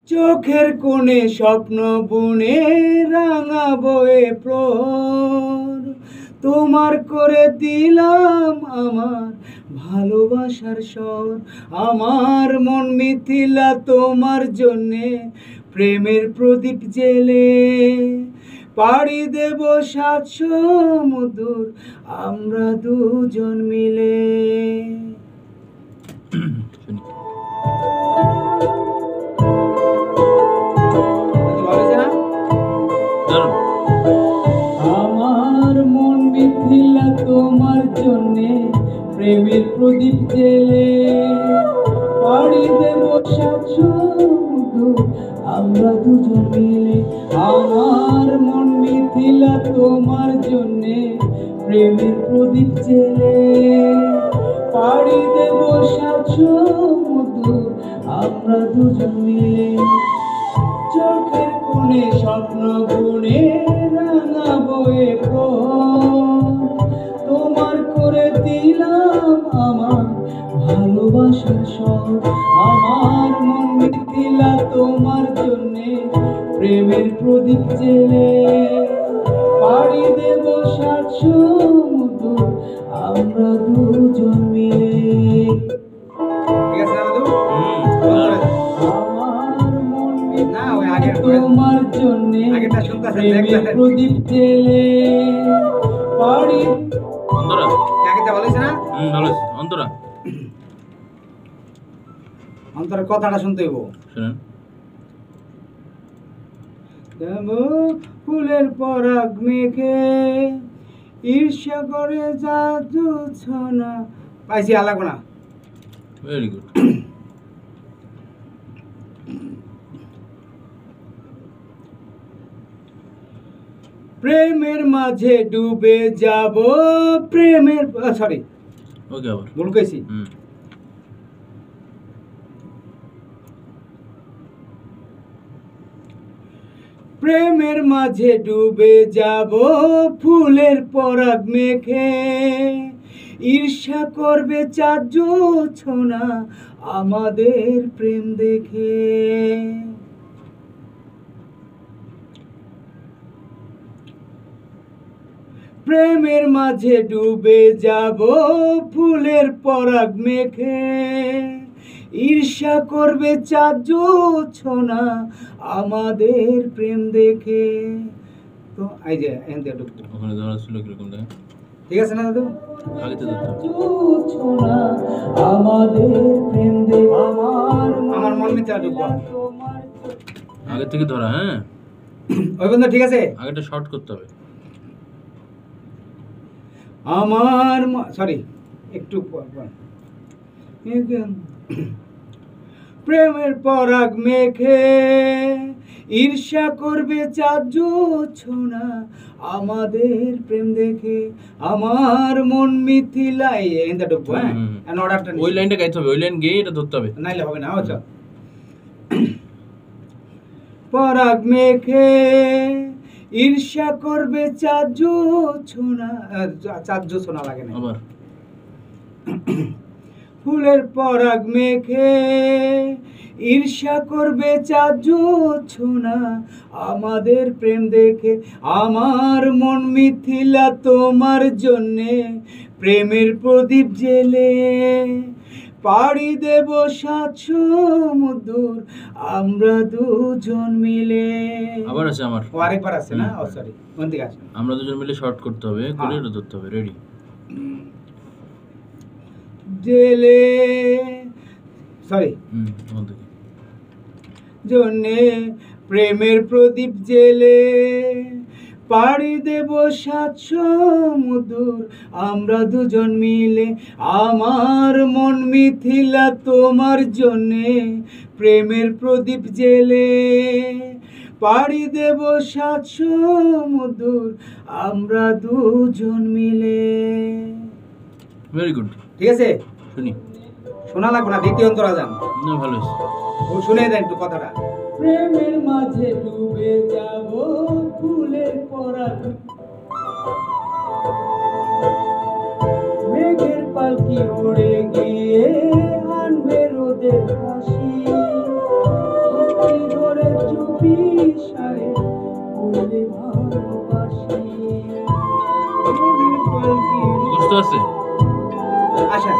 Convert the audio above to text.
চোখের কোণে স্বপ্ন বুনে রাঙা বয়ে প্রহর তোমার করে দিলাম আমার ভালোবাসার স্বর। আমার মন মিথিলা তোমার জন্যে প্রেমের প্রদীপ জেলে পাড়ি দেব ৭ সমুদ্র আমরা দুজন মিলে। আমার মন মিথিলা তোমার জন্যে প্রেমের প্রদীপ জেলে পাড়ি দেব ৭ সমুদ্র আমরা দুজন মিলে। আমার মন মিথিলা তোমার জন্যে প্রেমের প্রদীপ জেলে পাড়ি দেব ৭ সমুদ্র আমরা দুজন মিলে। চোখের কোণে স্বপ্ন বুনে রাঙা বয়ে প্রহর তোমার করে দিলাম আমার ভালোবাসার স্বর। আমার মন মিথিলা তোমার জন্যে প্রেমের প্রদীপ জেলে পাড়ি দেব ৭ সমুদ্র আমরা দুজন মিলে। তোমার জন্যে প্রেমের প্রদীপ জেলে পাড়ি অন্তরের কথাটা শুনতে হইব। ফুলের পরাগ মেঘে ঈর্ষা করে জাদু ছনা পাইছি আলাগো না। Very good. প্রেমের মাঝে ডুবে যাব প্রেমের সরি ওকে আবার ভুল কইছি। প্রেমের মাঝে ডুবে যাব ফুলের পরাগ মেঘে ঈর্ষা করবে চাঁদ জোছনা আমাদের প্রেম দেখে। প্রেমের মাঝে ডুবে যাব ফুলের পরাগ মেঘে ঈর্ষা করবে চাঁদ জোছনা আমাদের প্রেম দেখে। তো এই যে এন্ড ঢুকবো ওখানে ধরা ছিল কিরকম দেখা ঠিক আছে না দাদু? আগে তো ধরতে জোছনা আমাদের প্রেম দেখে আমার মন মিথ্যা ঢুকবো আগে থেকে ধরা। হ্যাঁ ওই বন্ধু ঠিক আছে আগেটা শর্ট করতে হবে। আমার সরি একটু প্রেমের পরাগ মেঘে ঈর্ষা করবে চাঁদ জোছনা আমাদের প্রেম দেখে। আমার মন মিথিলাই এন্ডা ঢুকবো। হ্যাঁ অর্ডারটা ওই লাইনটা গাইতে হবে। ওই লাইন গেয়ে এটা ধরতে হবে, নাইলে হবে না। আচ্ছা পরাগ মেঘে ঈর্ষা করবে চাঁদ জোছনা চাঁদ জোছনা লাগে না আবার ফুলের পরাগ মেঘে ঈর্ষা করবে চাঁদ জোছনা আমাদের প্রেম দেখে। আমার মন মিথিলা তোমার জন্যে প্রেমের প্রদীপ জেলে পাড়ি দেব ৭ সমুদ্র আমরা দুজন মিলে। আবার আছে আমার ও আরেকবার আছে না? ও সরি কোন দিকে আছে? আমরা দুজন মিলে শর্ট করতে হবে, করে এটা ধরতে হবে। রেডি? জেলে সরি ওখান থেকে জন্যে প্রেমের প্রদীপ জেলে পাড়ি দেব ৭ সমুদ্র আমরা দুজন মিলে। আমার মন মিথিলা তোমার জন্যে প্রেমের প্রদীপ জেলে পাড়ি দেব ৭ সমুদ্র আমরা দুজন মিলে। Very good. ঠিক আছে শুনি। শোনা লাগবে না, দ্বিতীয় অন্তরা যান না ভালো হয়েছে। ও শুনে দেন একটু কথাটা। প্রেমের মাঝে ডুবে যাব ফুলের পরাগ মেঘের পালকি উড়ে গিয়ে আনবে রোদের হাসি। সারে বললে ভালোবাসি। প্রেমের পালকি মুখস্থ আছে? আসেন